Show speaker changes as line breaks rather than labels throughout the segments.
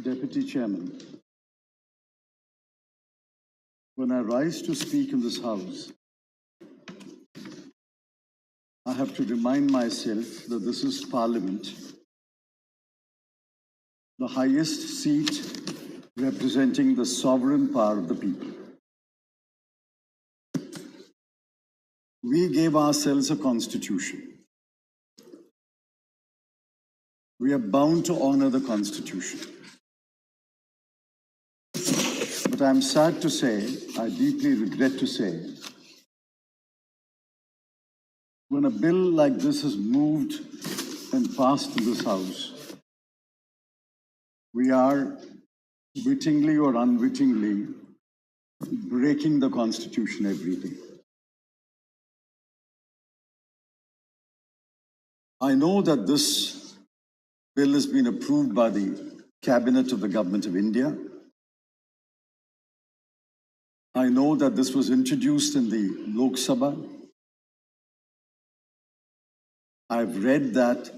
Deputy Chairman, when I rise to speak in this House, I have to remind myself that this is Parliament, the highest seat representing the sovereign power of the people. We gave ourselves a constitution. We are bound to honor the constitution. But I'm sad to say, I deeply regret to say, when a bill like this is moved and passed in this House, we are wittingly or unwittingly breaking the Constitution every day. I know that this bill has been approved by the Cabinet of the Government of India. I know that this was introduced in the Lok Sabha. I've read that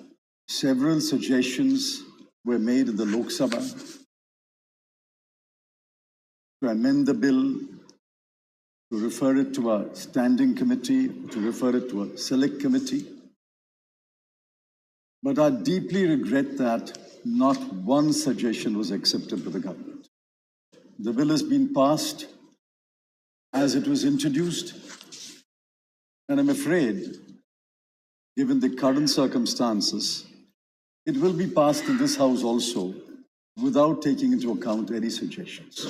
several suggestions were made in the Lok Sabha to amend the bill, to refer it to a standing committee, to refer it to a select committee. But I deeply regret that not one suggestion was accepted by the government. The bill has been passed as it was introduced, and I'm afraid, given the current circumstances, it will be passed in this House also without taking into account any suggestions.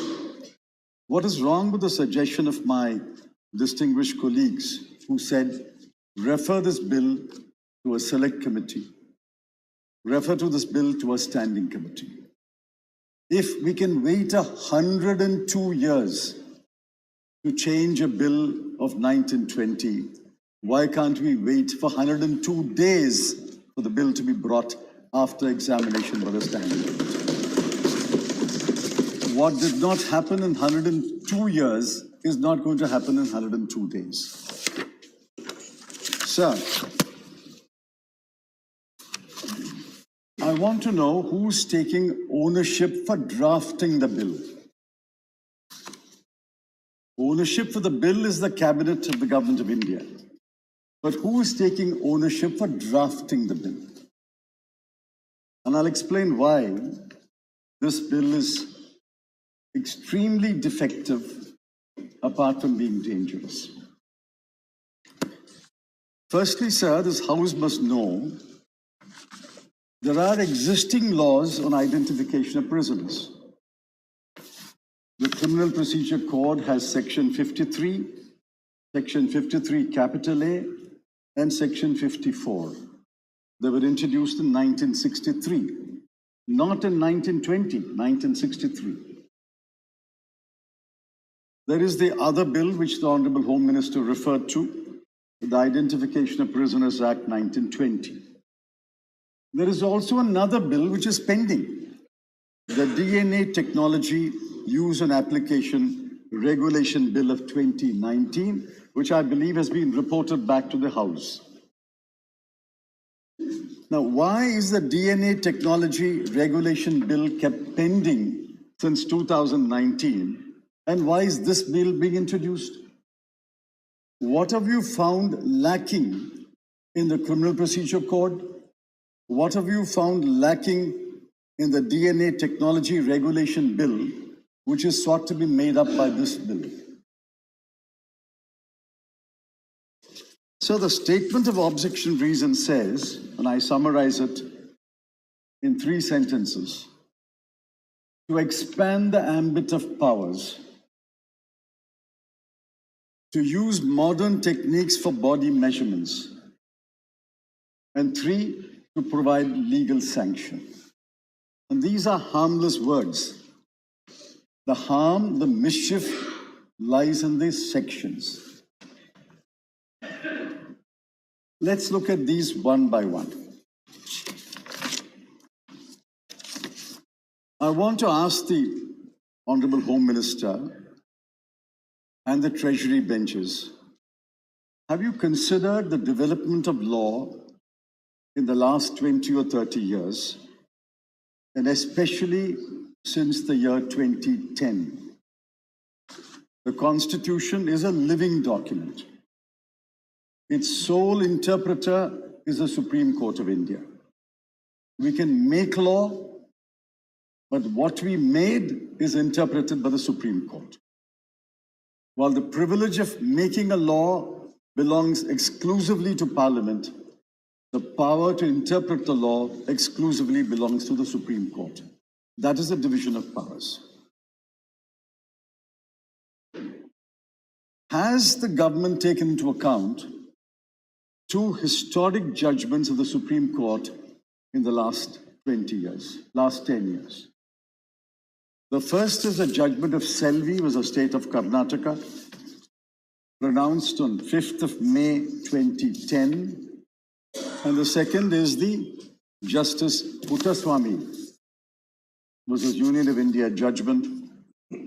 What is wrong with the suggestion of my distinguished colleagues who said, refer this bill to a select committee, refer to this bill to a standing committee? If we can wait 102 years to change a bill of 1920, why can't we wait for 102 days for the bill to be brought after examination by the standing committee? What did not happen in 102 years is not going to happen in 102 days. Sir, I want to know who's taking ownership for drafting the bill. Ownership for the bill is the Cabinet of the Government of India. But who is taking ownership for drafting the bill? And I'll explain why this bill is extremely defective, apart from being dangerous. Firstly, sir, this House must know there are existing laws on identification of prisoners. The Criminal Procedure Code has Section 53, Section 53 capital A, and Section 54. They were introduced in 1963, not in 1920, 1963. There is the other bill which the Honorable Home Minister referred to, the Identification of Prisoners Act 1920. There is also another bill which is pending, the DNA Technology Use and Application Regulation Bill of 2019, which I believe has been reported back to the House. Now, why is the DNA Technology Regulation Bill kept pending since 2019? And why is this bill being introduced? What have you found lacking in the Criminal Procedure Code? What have you found lacking in the DNA Technology Regulation Bill, which is sought to be made up by this bill? So the statement of objection reason says, and I summarize it in 3 sentences, to expand the ambit of powers, to use modern techniques for body measurements, and 3, to provide legal sanction. And these are harmless words. The harm, the mischief lies in these sections. Let's look at these one by one. I want to ask the Honorable Home Minister and the Treasury benches, have you considered the development of law in the last 20 or 30 years, and especially since the year 2010. The Constitution is a living document. Its sole interpreter is the Supreme Court of India. We can make law, but what we made is interpreted by the Supreme Court. While the privilege of making a law belongs exclusively to Parliament, the power to interpret the law exclusively belongs to the Supreme Court. That is the division of powers. Has the government taken into account two historic judgments of the Supreme Court in the last 10 years? The first is a judgment of Selvi, was a state of Karnataka, pronounced on 5th of May 2010. And the second is the Justice Puttaswamy, was a Union of India judgment,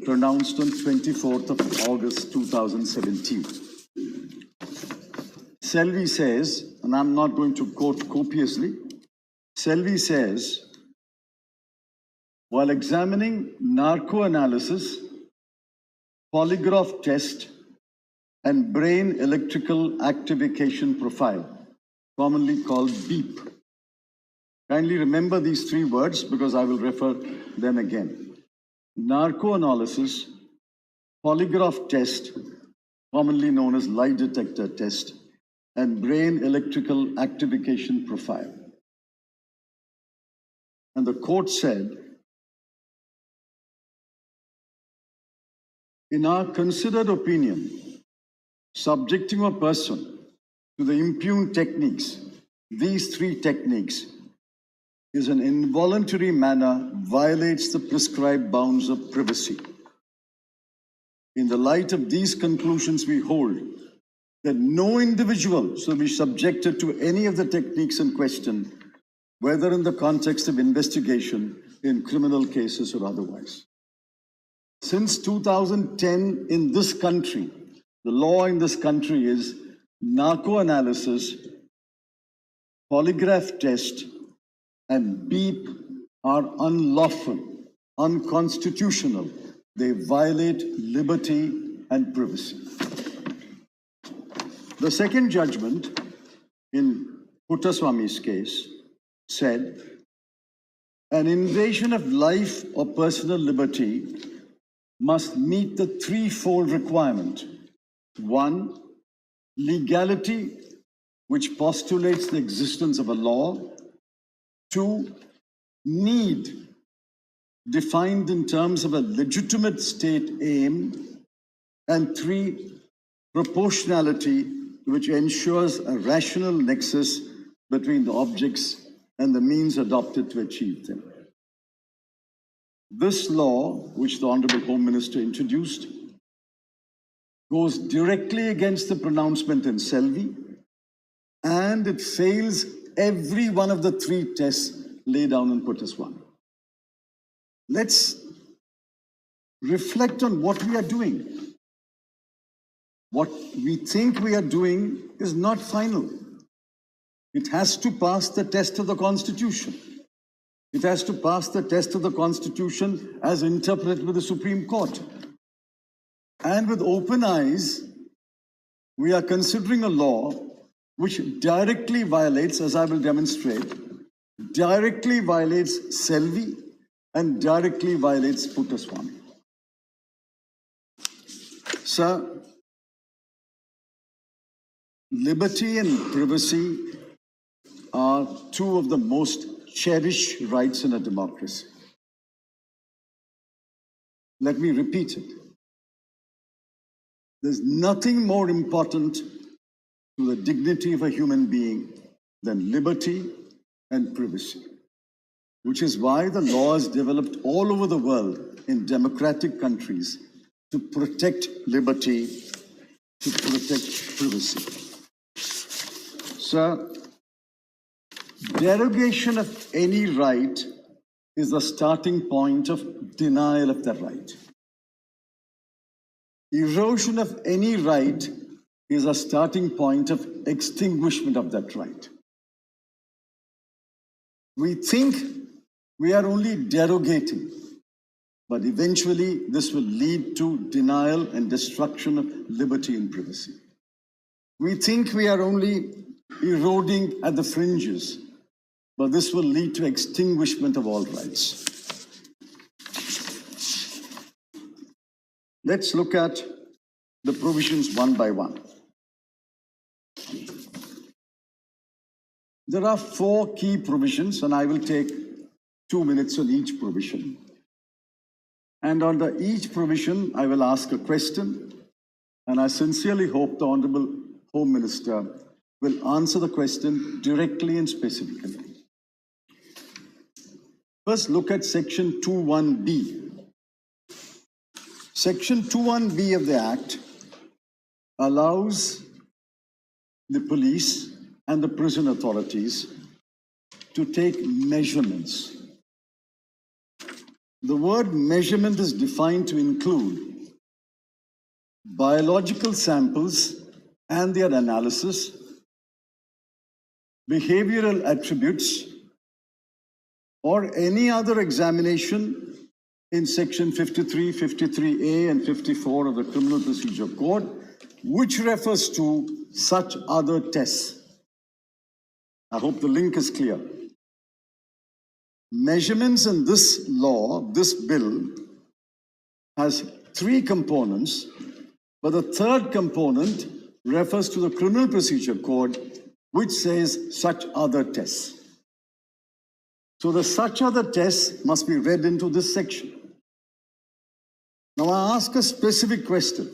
pronounced on 24th of August 2017. Selvi says, and I'm not going to quote copiously, Selvi says, while examining narco-analysis, polygraph test, and brain electrical activation profile, commonly called BEEP. Kindly remember these three words because I will refer them again. Narco-analysis, polygraph test, commonly known as lie detector test, and brain electrical activation profile. And the court said, in our considered opinion, subjecting a person to the impugned techniques, these three techniques, is an involuntary manner violates the prescribed bounds of privacy. In the light of these conclusions, we hold that no individual shall be subjected to any of the techniques in question, whether in the context of investigation, in criminal cases or otherwise. Since 2010 in this country, the law in this country is narco-analysis, polygraph test, and BEEP are unlawful, unconstitutional. They violate liberty and privacy. The second judgment in Puttaswamy's case said, an invasion of life or personal liberty must meet the threefold requirement. One, legality, which postulates the existence of a law. Two, need, defined in terms of a legitimate state aim. And three, proportionality, which ensures a rational nexus between the objects and the means adopted to achieve them. This law, which the Honorable Home Minister introduced, goes directly against the pronouncement in Selvi, and it fails every one of the three tests laid down in Puttaswamy. Let's reflect on what we are doing. What we think we are doing is not final. It has to pass the test of the Constitution. It has to pass the test of the Constitution as interpreted by the Supreme Court. And with open eyes, we are considering a law which directly violates, as I will demonstrate, directly violates Selvi and directly violates Puttaswamy. Sir, liberty and privacy are two of the most cherished rights in a democracy. Let me repeat it. There's nothing more important to the dignity of a human being than liberty and privacy, which is why the law is developed all over the world in democratic countries to protect liberty, to protect privacy. Sir, derogation of any right is the starting point of denial of that right. Erosion of any right is a starting point of extinguishment of that right. We think we are only derogating, but eventually this will lead to denial and destruction of liberty and privacy. We think we are only eroding at the fringes, but this will lead to extinguishment of all rights. Let's look at the provisions one by one. There are 4 key provisions, and I will take 2 minutes on each provision. And under each provision, I will ask a question, and I sincerely hope the Honorable Home Minister will answer the question directly and specifically. First, look at Section 21B. Section 21B of the Act allows the police and the prison authorities to take measurements. The word measurement is defined to include biological samples and their analysis, behavioral attributes, or any other examination in Section 53, 53A, and 54 of the Criminal Procedure Code, which refers to such other tests. I hope the link is clear. Measurements in this law, this bill, has 3 components, but the third component refers to the Criminal Procedure Code, which says such other tests. So the such other tests must be read into this section. Now I ask a specific question,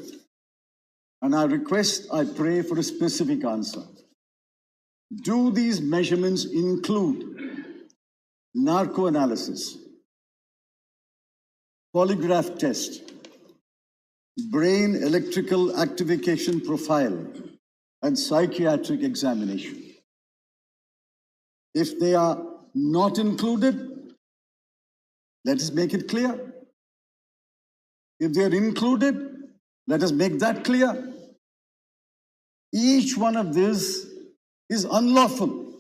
and I pray for a specific answer. Do these measurements include narco-analysis, polygraph test, brain electrical activation profile, and psychiatric examination? If they are not included, let us make it clear. If they are included, let us make that clear. Each one of these is unlawful.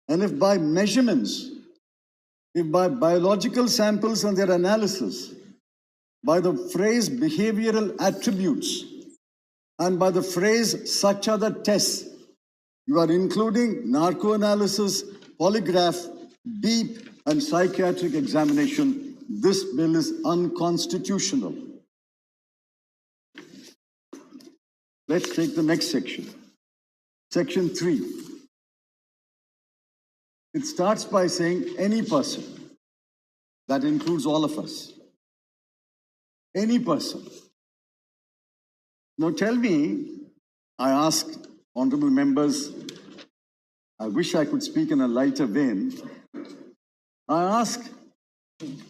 And if by measurements, if by biological samples and their analysis, by the phrase behavioral attributes, and by the phrase such other tests, you are including narco-analysis, polygraph, beep, and psychiatric examination, this bill is unconstitutional. Let's take the next section. Section 3. It starts by saying any person. That includes all of us. Any person. Now tell me, I ask honorable members, I wish I could speak in a lighter vein. I ask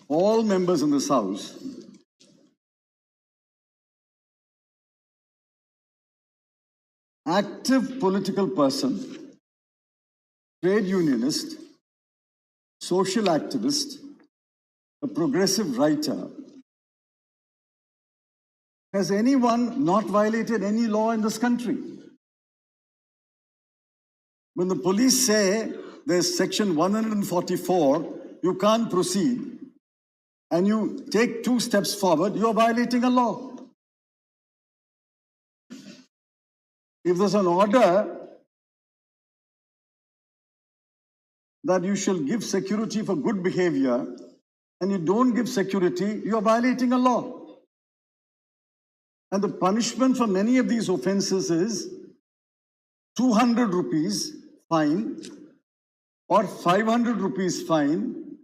all members in this House, active political person, trade unionist, social activist, a progressive writer, has anyone not violated any law in this country? When the police say there's section 144, you can't proceed, and you take 2 steps forward, you're violating a law. If there's an order that you shall give security for good behavior, and you don't give security, you're violating a law. And the punishment for many of these offenses is 200 rupees fine, or 500 rupees fine,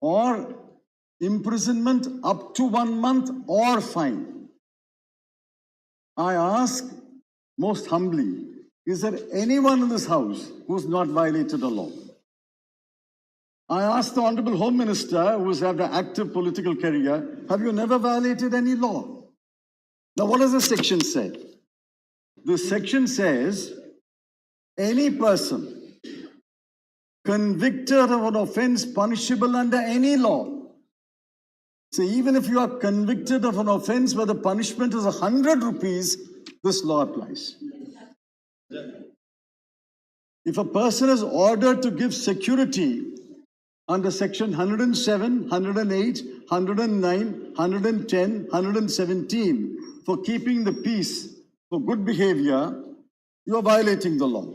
or imprisonment up to 1 month, or fine. I ask most humbly, is there anyone in this House who's not violated a law? I ask the Honorable Home Minister, who has had an active political career, have you never violated any law? Now, what does the section say? The section says, any person convicted of an offense punishable under any law. So even if you are convicted of an offense where the punishment is 100 rupees, this law applies. If a person is ordered to give security under section 107, 108, 109, 110, 117 for keeping the peace, for good behavior, you are violating the law.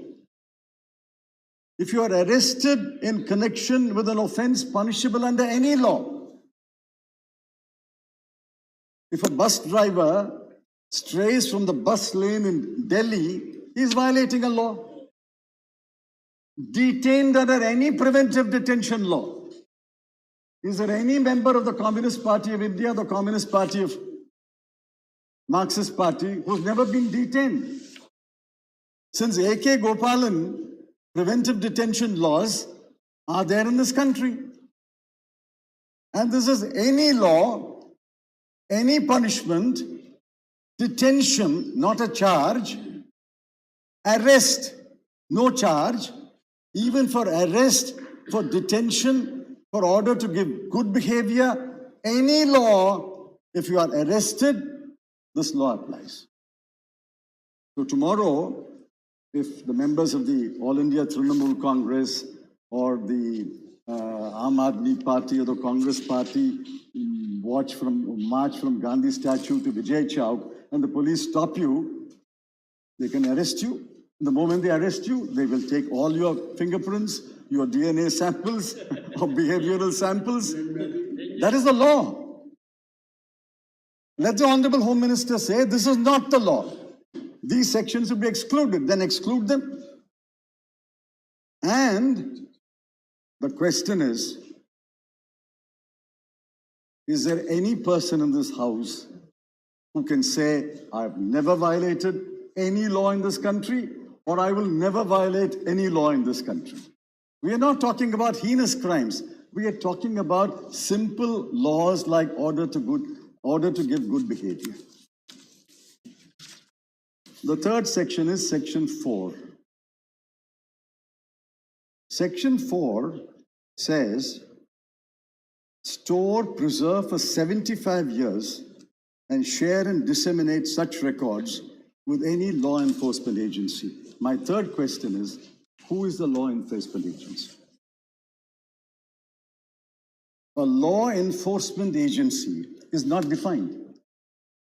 If you are arrested in connection with an offense punishable under any law, if a bus driver strays from the bus lane in Delhi, he is violating a law. Detained under any preventive detention law. Is there any member of the Communist Party of India, the Communist Party of Marxist Party, who's never been detained? Since A.K. Gopalan, preventive detention laws are there in this country. And this is any law, any punishment, detention, not a charge, arrest, no charge, even for arrest, for detention, for order to give good behavior, any law, if you are arrested, this law applies. So tomorrow, if the members of the All India Trinamool Congress or the Aam Aadmi Party or the Congress Party march from Gandhi statue to Vijay Chowk and the police stop you, they can arrest you. The moment they arrest you, they will take all your fingerprints, your DNA samples, or behavioral samples. That is the law. Let the Honorable Home Minister say, this is not the law. These sections will be excluded. Then exclude them. And the question is there any person in this house who can say, I've never violated any law in this country, or I will never violate any law in this country? We are not talking about heinous crimes. We are talking about simple laws like order to give good behavior. The third section is section 4. Section 4 says, store, preserve for 75 years and share and disseminate such records with any law enforcement agency. My third question is, who is the law enforcement agency? A law enforcement agency is not defined.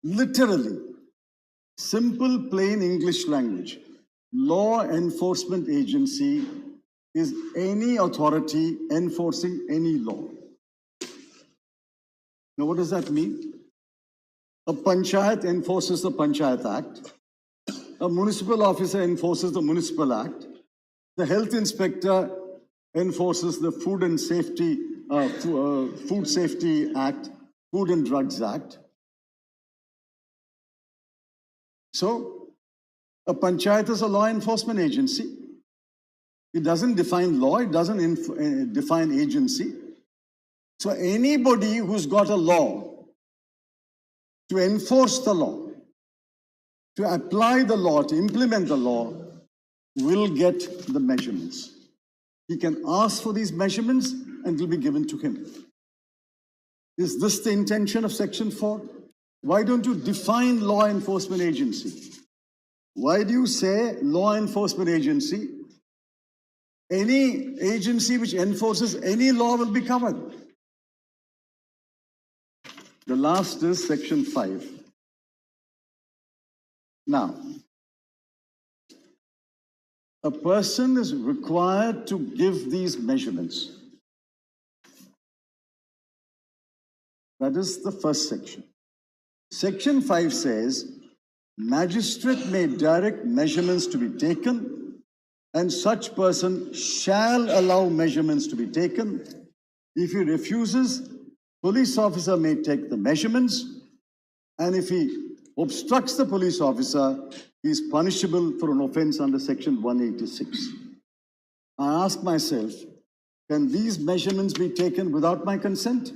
Literally, simple, plain English language. Law enforcement agency is any authority enforcing any law. Now, what does that mean? A panchayat enforces the Panchayat Act. A municipal officer enforces the Municipal Act. The health inspector enforces the Food Safety Act, Food and Drugs Act. So, a panchayat is a law enforcement agency. It doesn't define law, it doesn't define agency. So anybody who's got a law to enforce the law, to apply the law, to implement the law, will get the measurements. He can ask for these measurements and will be given to him. Is this the intention of Section 4? Why don't you define law enforcement agency? Why do you say law enforcement agency? Any agency which enforces any law will be covered. The last is Section 5. Now, a person is required to give these measurements. That is the first section. Section 5 says, magistrate may direct measurements to be taken, and such person shall allow measurements to be taken. If he refuses, police officer may take the measurements, and if he obstructs the police officer, he is punishable for an offense under Section 186. I ask myself, can these measurements be taken without my consent?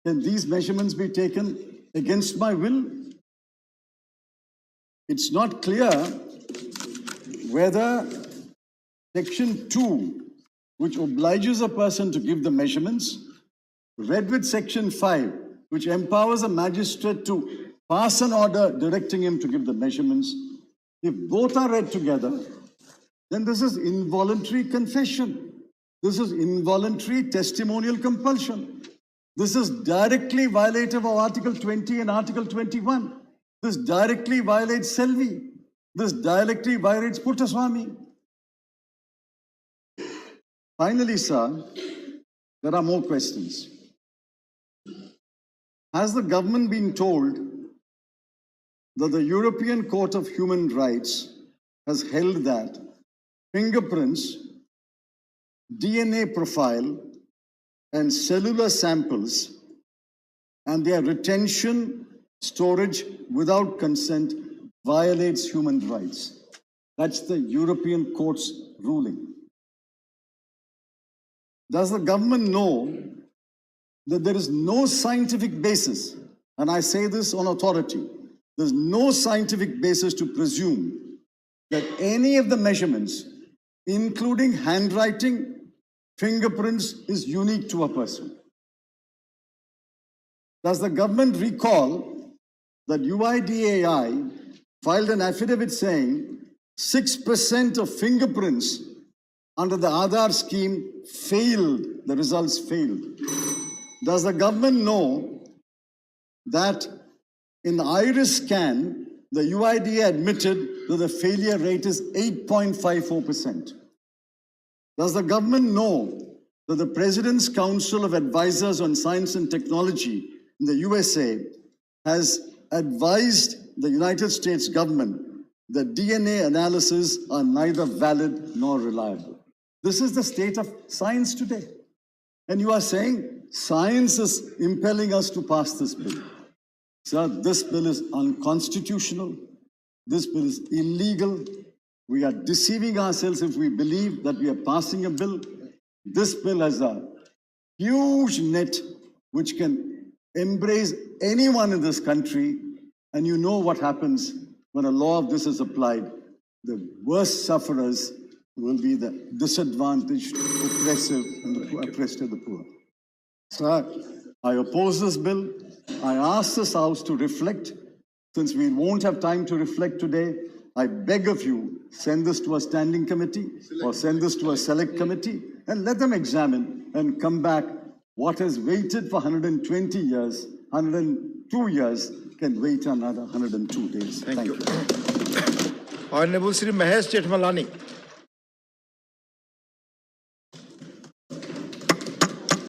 Can these measurements be taken against my will? It's not clear whether Section 2, which obliges a person to give the measurements, read with Section 5, which empowers a magistrate to pass an order directing him to give the measurements, if both are read together, then this is involuntary confession. This is involuntary testimonial compulsion. This is directly violative of Article 20 and Article 21. This directly violates Selvi. This directly violates Puttaswamy. Finally, sir, there are more questions. Has the government been told that the European Court of Human Rights has held that fingerprints, DNA profile, and cellular samples and their retention, storage without consent violates human rights? That's the European Court's ruling. Does the government know that there is no scientific basis, and I say this on authority, there's no scientific basis to presume that any of the measurements, including handwriting, fingerprints, is unique to a person? Does the government recall that UIDAI filed an affidavit saying 6% of fingerprints under the Aadhaar scheme failed, the results failed? Does the government know that in the iris scan, the UIDA admitted that the failure rate is 8.54%? Does the government know that the President's Council of Advisors on Science and Technology in the USA has advised the United States government that DNA analysis are neither valid nor reliable? This is the state of science today. And you are saying science is impelling us to pass this bill. Sir, this bill is unconstitutional. This bill is illegal. We are deceiving ourselves if we believe that we are passing a bill. This bill has a huge net which can embrace anyone in this country. And you know what happens when a law of this is applied. The worst sufferers will be the disadvantaged, oppressive, and the oppressed and the poor. Sir, I oppose this bill. I ask this House to reflect. Since we won't have time to reflect today, I beg of you, send this to a standing committee or send this to a select committee and let them examine and come back. What has waited for 120 years, 102 years, can wait another 102 days. Thank you.
Honorable Sri Mahesh Jetmalani.